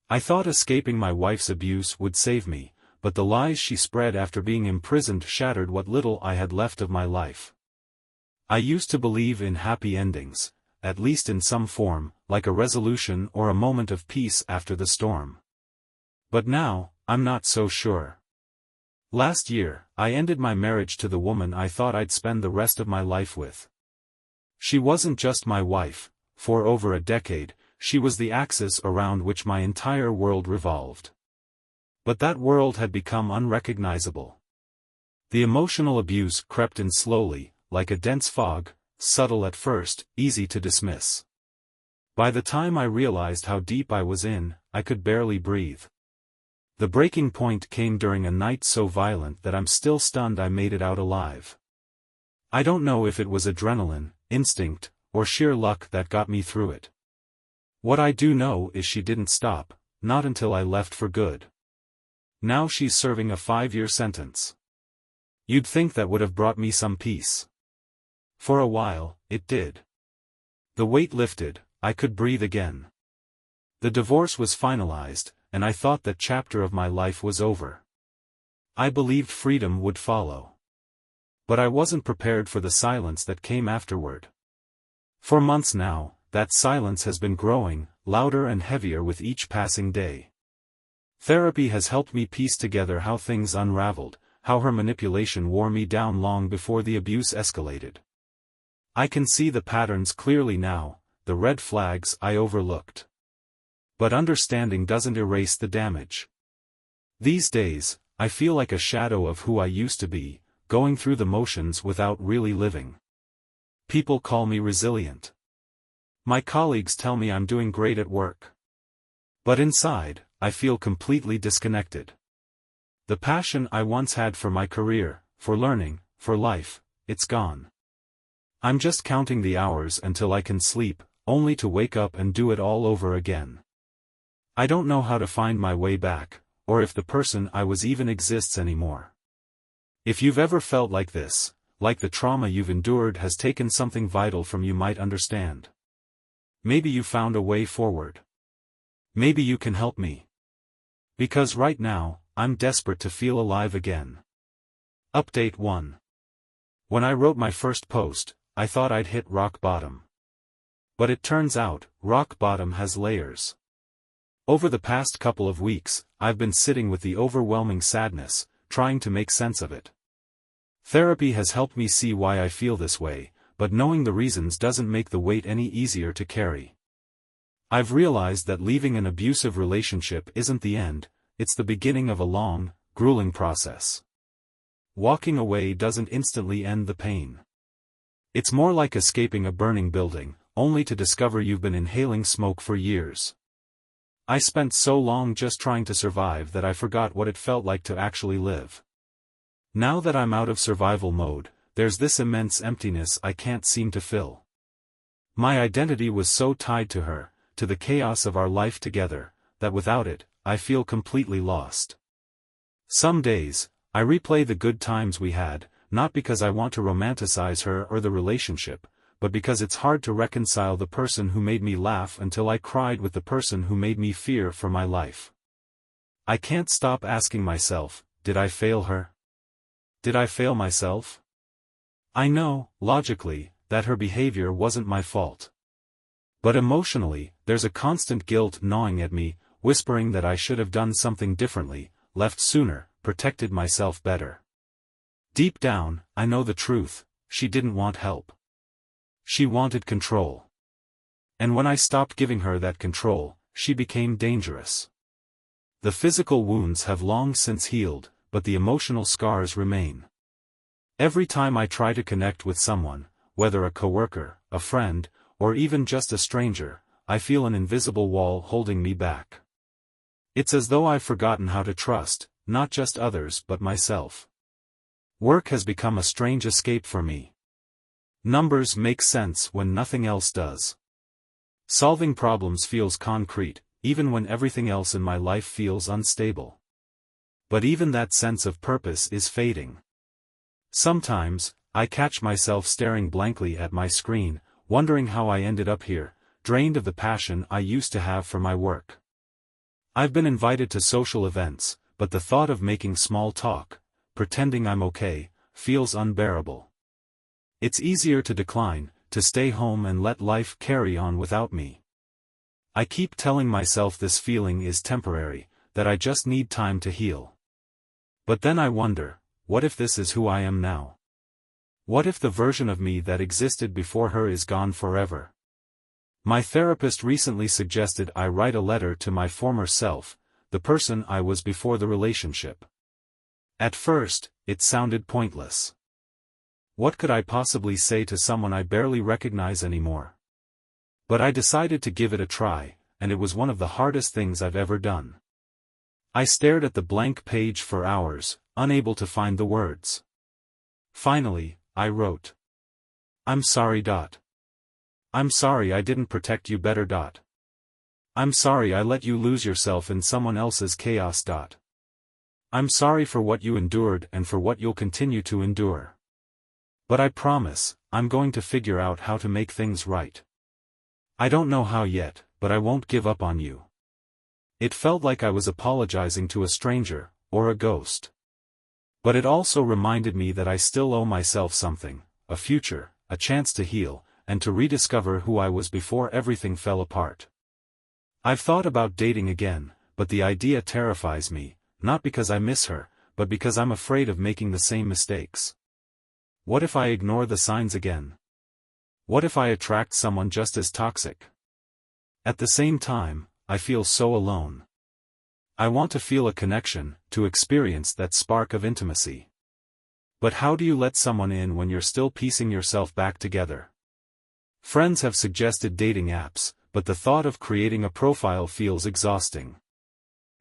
I thought escaping my wife's abuse would save me, but the lies she spread after being imprisoned shattered what little I had left of my life. I used to believe in happy endings, at least in some form, like a resolution or a moment of peace after the storm. But now, I'm not so sure. Last year, I ended my marriage to the woman I thought I'd spend the rest of my life with. She wasn't just my wife. For over a decade, she was the axis around which my entire world revolved. But that world had become unrecognizable. The emotional abuse crept in slowly, like a dense fog, subtle at first, easy to dismiss. By the time I realized how deep I was in, I could barely breathe. The breaking point came during a night so violent that I'm still stunned I made it out alive. I don't know if it was adrenaline, instinct, or sheer luck that got me through it. What I do know is she didn't stop, not until I left for good. Now she's serving a 5-year sentence. You'd think that would have brought me some peace. For a while, it did. The weight lifted, I could breathe again. The divorce was finalized, and I thought that chapter of my life was over. I believed freedom would follow. But I wasn't prepared for the silence that came afterward. For months now, that silence has been growing, louder and heavier with each passing day. Therapy has helped me piece together how things unraveled, how her manipulation wore me down long before the abuse escalated. I can see the patterns clearly now, the red flags I overlooked. But understanding doesn't erase the damage. These days, I feel like a shadow of who I used to be, going through the motions without really living. People call me resilient. My colleagues tell me I'm doing great at work. But inside, I feel completely disconnected. The passion I once had for my career, for learning, for life, it's gone. I'm just counting the hours until I can sleep, only to wake up and do it all over again. I don't know how to find my way back, or if the person I was even exists anymore. If you've ever felt like this, like the trauma you've endured has taken something vital from you, might understand. Maybe you found a way forward. Maybe you can help me. Because right now, I'm desperate to feel alive again. Update 1. When I wrote my first post, I thought I'd hit rock bottom. But it turns out, rock bottom has layers. Over the past couple of weeks, I've been sitting with the overwhelming sadness, trying to make sense of it. Therapy has helped me see why I feel this way, but knowing the reasons doesn't make the weight any easier to carry. I've realized that leaving an abusive relationship isn't the end, it's the beginning of a long, grueling process. Walking away doesn't instantly end the pain. It's more like escaping a burning building, only to discover you've been inhaling smoke for years. I spent so long just trying to survive that I forgot what it felt like to actually live. Now that I'm out of survival mode, there's this immense emptiness I can't seem to fill. My identity was so tied to her, to the chaos of our life together, that without it, I feel completely lost. Some days, I replay the good times we had, not because I want to romanticize her or the relationship, but because it's hard to reconcile the person who made me laugh until I cried with the person who made me fear for my life. I can't stop asking myself, did I fail her? Did I fail myself? I know, logically, that her behavior wasn't my fault. But emotionally, there's a constant guilt gnawing at me, whispering that I should have done something differently, left sooner, protected myself better. Deep down, I know the truth, she didn't want help. She wanted control. And when I stopped giving her that control, she became dangerous. The physical wounds have long since healed, but the emotional scars remain. Every time I try to connect with someone, whether a coworker, a friend, or even just a stranger, I feel an invisible wall holding me back. It's as though I've forgotten how to trust, not just others but myself. Work has become a strange escape for me. Numbers make sense when nothing else does. Solving problems feels concrete, even when everything else in my life feels unstable. But even that sense of purpose is fading. Sometimes, I catch myself staring blankly at my screen, wondering how I ended up here, drained of the passion I used to have for my work. I've been invited to social events, but the thought of making small talk, pretending I'm okay, feels unbearable. It's easier to decline, to stay home and let life carry on without me. I keep telling myself this feeling is temporary, that I just need time to heal. But then I wonder, what if this is who I am now? What if the version of me that existed before her is gone forever? My therapist recently suggested I write a letter to my former self, the person I was before the relationship. At first, it sounded pointless. What could I possibly say to someone I barely recognize anymore? But I decided to give it a try, and it was one of the hardest things I've ever done. I stared at the blank page for hours, unable to find the words. Finally, I wrote. I'm sorry. I'm sorry I didn't protect you better. I'm sorry I let you lose yourself in someone else's chaos. I'm sorry for what you endured and for what you'll continue to endure. But I promise, I'm going to figure out how to make things right. I don't know how yet, but I won't give up on you. It felt like I was apologizing to a stranger, or a ghost. But it also reminded me that I still owe myself something, a future, a chance to heal, and to rediscover who I was before everything fell apart. I've thought about dating again, but the idea terrifies me, not because I miss her, but because I'm afraid of making the same mistakes. What if I ignore the signs again? What if I attract someone just as toxic? At the same time, I feel so alone. I want to feel a connection, to experience that spark of intimacy. But how do you let someone in when you're still piecing yourself back together? Friends have suggested dating apps, but the thought of creating a profile feels exhausting.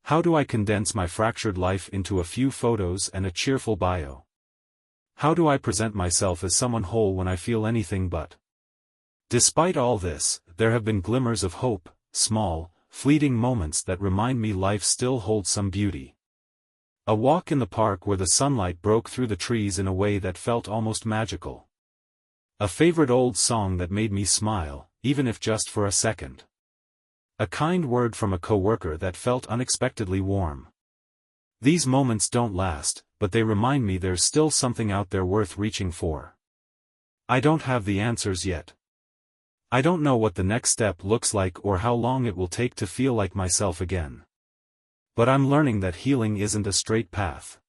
How do I condense my fractured life into a few photos and a cheerful bio? How do I present myself as someone whole when I feel anything but? Despite all this, there have been glimmers of hope, small, fleeting moments that remind me life still holds some beauty. A walk in the park where the sunlight broke through the trees in a way that felt almost magical. A favorite old song that made me smile, even if just for a second. A kind word from a coworker that felt unexpectedly warm. These moments don't last, but they remind me there's still something out there worth reaching for. I don't have the answers yet. I don't know what the next step looks like or how long it will take to feel like myself again. But I'm learning that healing isn't a straight path.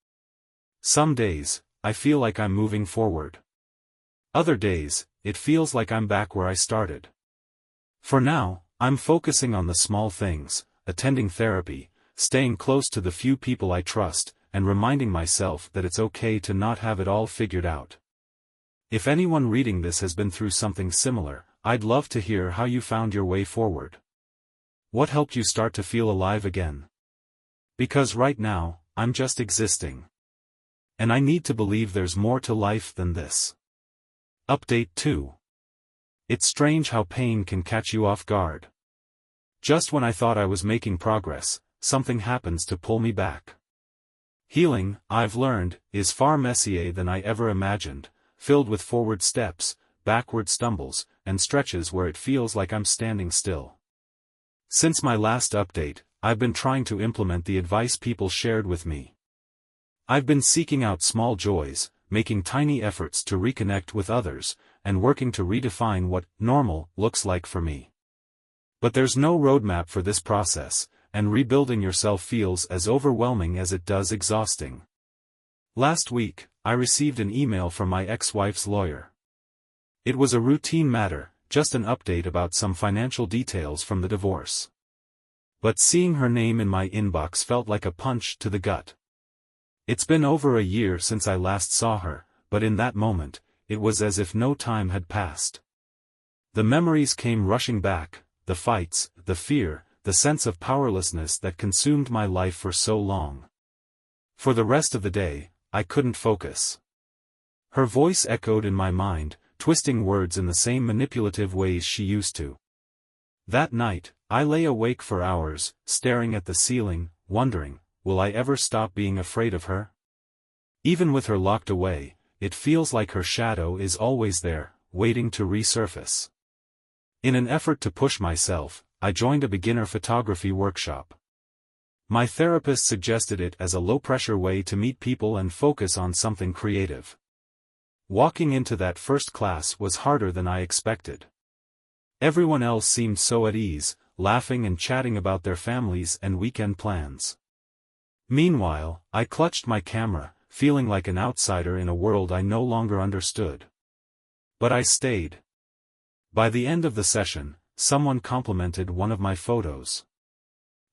Some days, I feel like I'm moving forward. Other days, it feels like I'm back where I started. For now, I'm focusing on the small things, attending therapy, staying close to the few people I trust, and reminding myself that it's okay to not have it all figured out. If anyone reading this has been through something similar, I'd love to hear how you found your way forward. What helped you start to feel alive again? Because right now, I'm just existing. And I need to believe there's more to life than this. Update 2. It's strange how pain can catch you off guard. Just when I thought I was making progress, something happens to pull me back. Healing, I've learned, is far messier than I ever imagined, filled with forward steps, backward stumbles, and stretches where it feels like I'm standing still. Since my last update, I've been trying to implement the advice people shared with me. I've been seeking out small joys, making tiny efforts to reconnect with others, and working to redefine what normal looks like for me. But there's no roadmap for this process, and rebuilding yourself feels as overwhelming as it does exhausting. Last week, I received an email from my ex-wife's lawyer. It was a routine matter, just an update about some financial details from the divorce. But seeing her name in my inbox felt like a punch to the gut. It's been over a year since I last saw her, but in that moment, it was as if no time had passed. The memories came rushing back, the fights, the fear, the sense of powerlessness that consumed my life for so long. For the rest of the day, I couldn't focus. Her voice echoed in my mind, twisting words in the same manipulative ways she used to. That night, I lay awake for hours, staring at the ceiling, wondering, will I ever stop being afraid of her? Even with her locked away, it feels like her shadow is always there, waiting to resurface. In an effort to push myself, I joined a beginner photography workshop. My therapist suggested it as a low-pressure way to meet people and focus on something creative. Walking into that first class was harder than I expected. Everyone else seemed so at ease, laughing and chatting about their families and weekend plans. Meanwhile, I clutched my camera, feeling like an outsider in a world I no longer understood. But I stayed. By the end of the session, someone complimented one of my photos.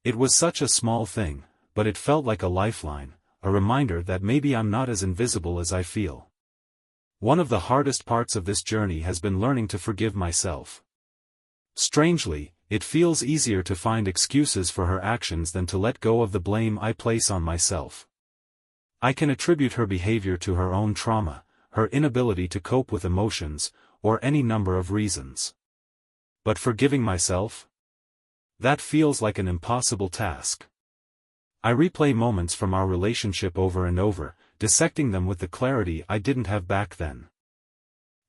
It was such a small thing, but it felt like a lifeline, a reminder that maybe I'm not as invisible as I feel. One of the hardest parts of this journey has been learning to forgive myself. Strangely, it feels easier to find excuses for her actions than to let go of the blame I place on myself. I can attribute her behavior to her own trauma, her inability to cope with emotions, or any number of reasons. But forgiving myself? That feels like an impossible task. I replay moments from our relationship over and over, dissecting them with the clarity I didn't have back then.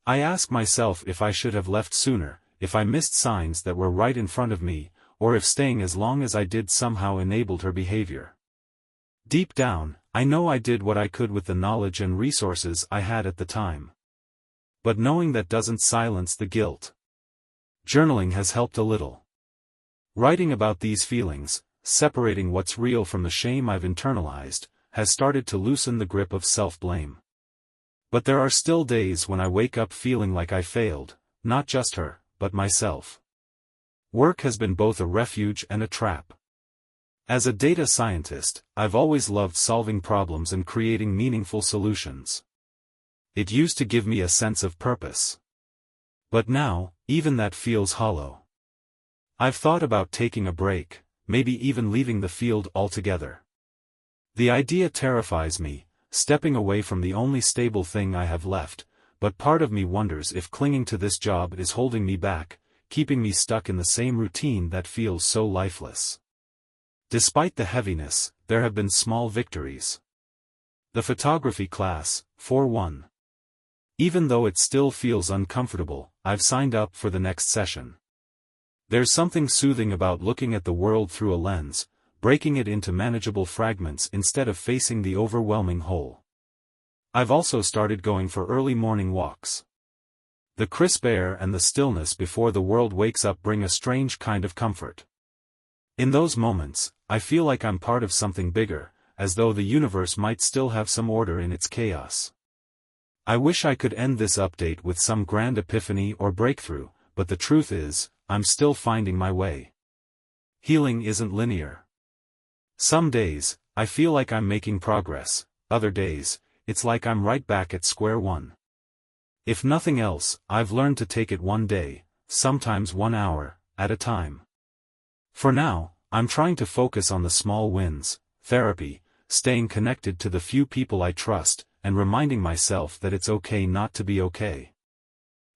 I ask myself if I should have left sooner, if I missed signs that were right in front of me, or if staying as long as I did somehow enabled her behavior. Deep down, I know I did what I could with the knowledge and resources I had at the time. But knowing that doesn't silence the guilt. Journaling has helped a little. Writing about these feelings, separating what's real from the shame I've internalized, has started to loosen the grip of self-blame. But there are still days when I wake up feeling like I failed, not just her, but myself. Work has been both a refuge and a trap. As a data scientist, I've always loved solving problems and creating meaningful solutions. It used to give me a sense of purpose. But now, even that feels hollow. I've thought about taking a break, maybe even leaving the field altogether. The idea terrifies me, stepping away from the only stable thing I have left, but part of me wonders if clinging to this job is holding me back, keeping me stuck in the same routine that feels so lifeless. Despite the heaviness, there have been small victories. The photography class, for one. Even though it still feels uncomfortable, I've signed up for the next session. There's something soothing about looking at the world through a lens, breaking it into manageable fragments instead of facing the overwhelming whole. I've also started going for early morning walks. The crisp air and the stillness before the world wakes up bring a strange kind of comfort. In those moments, I feel like I'm part of something bigger, as though the universe might still have some order in its chaos. I wish I could end this update with some grand epiphany or breakthrough, but the truth is, I'm still finding my way. Healing isn't linear. Some days, I feel like I'm making progress, other days, it's like I'm right back at square one. If nothing else, I've learned to take it one day, sometimes 1 hour, at a time. For now, I'm trying to focus on the small wins, therapy, staying connected to the few people I trust, and reminding myself that it's okay not to be okay.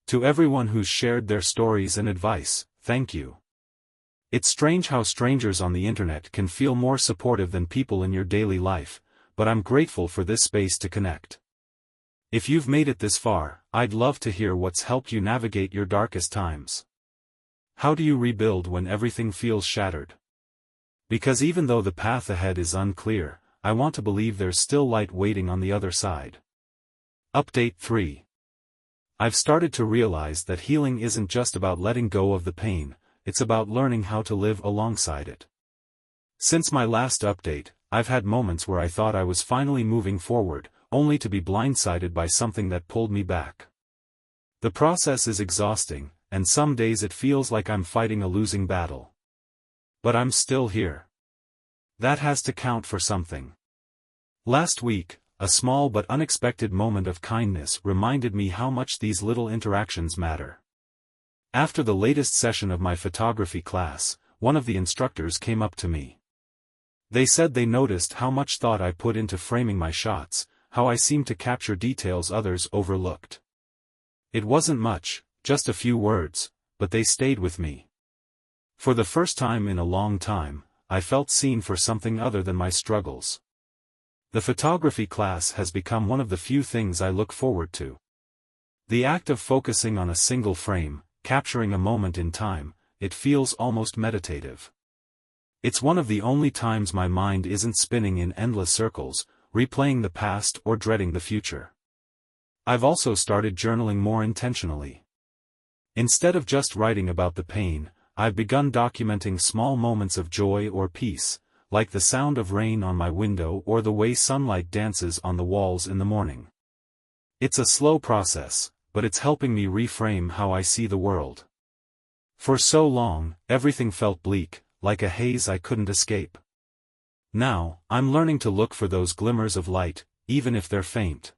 To everyone who's shared their stories and advice, thank you. It's strange how strangers on the internet can feel more supportive than people in your daily life, but I'm grateful for this space to connect. If you've made it this far, I'd love to hear what's helped you navigate your darkest times. How do you rebuild when everything feels shattered? Because even though the path ahead is unclear, I want to believe there's still light waiting on the other side. Update 3. I've started to realize that healing isn't just about letting go of the pain, it's about learning how to live alongside it. Since my last update, I've had moments where I thought I was finally moving forward, only to be blindsided by something that pulled me back. The process is exhausting, and some days it feels like I'm fighting a losing battle. But I'm still here. That has to count for something. Last week, a small but unexpected moment of kindness reminded me how much these little interactions matter. After the latest session of my photography class, one of the instructors came up to me. They said they noticed how much thought I put into framing my shots, how I seemed to capture details others overlooked. It wasn't much, just a few words, but they stayed with me. For the first time in a long time, I felt seen for something other than my struggles. The photography class has become one of the few things I look forward to. The act of focusing on a single frame, capturing a moment in time, it feels almost meditative. It's one of the only times my mind isn't spinning in endless circles, replaying the past or dreading the future. I've also started journaling more intentionally. Instead of just writing about the pain, I've begun documenting small moments of joy or peace, like the sound of rain on my window or the way sunlight dances on the walls in the morning. It's a slow process, but it's helping me reframe how I see the world. For so long, everything felt bleak, like a haze I couldn't escape. Now, I'm learning to look for those glimmers of light, even if they're faint.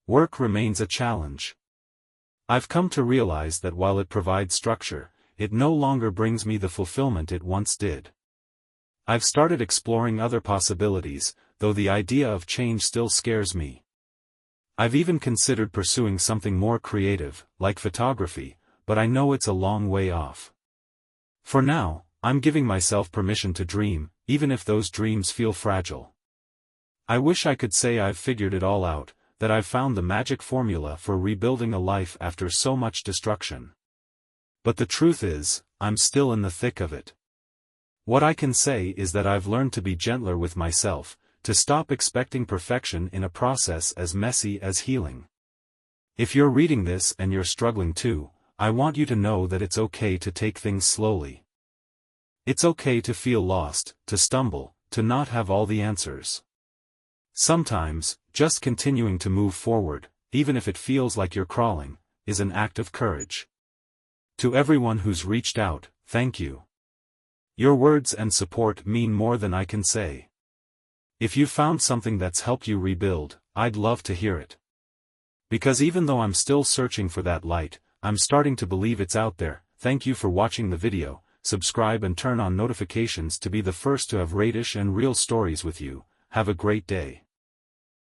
Work remains a challenge. I've come to realize that while it provides structure, it no longer brings me the fulfillment it once did. I've started exploring other possibilities, though the idea of change still scares me. I've even considered pursuing something more creative, like photography, but I know it's a long way off. For now, I'm giving myself permission to dream, even if those dreams feel fragile. I wish I could say I've figured it all out, that I've found the magic formula for rebuilding a life after so much destruction. But the truth is, I'm still in the thick of it. What I can say is that I've learned to be gentler with myself, to stop expecting perfection in a process as messy as healing. If you're reading this and you're struggling too, I want you to know that it's okay to take things slowly. It's okay to feel lost, to stumble, to not have all the answers. Sometimes, just continuing to move forward, even if it feels like you're crawling, is an act of courage. To everyone who's reached out, thank you. Your words and support mean more than I can say. If you found something that's helped you rebuild, I'd love to hear it. Because even though I'm still searching for that light, I'm starting to believe it's out there. Thank you for watching the video. Subscribe and turn on notifications to be the first to have radish and real stories with you. Have a great day.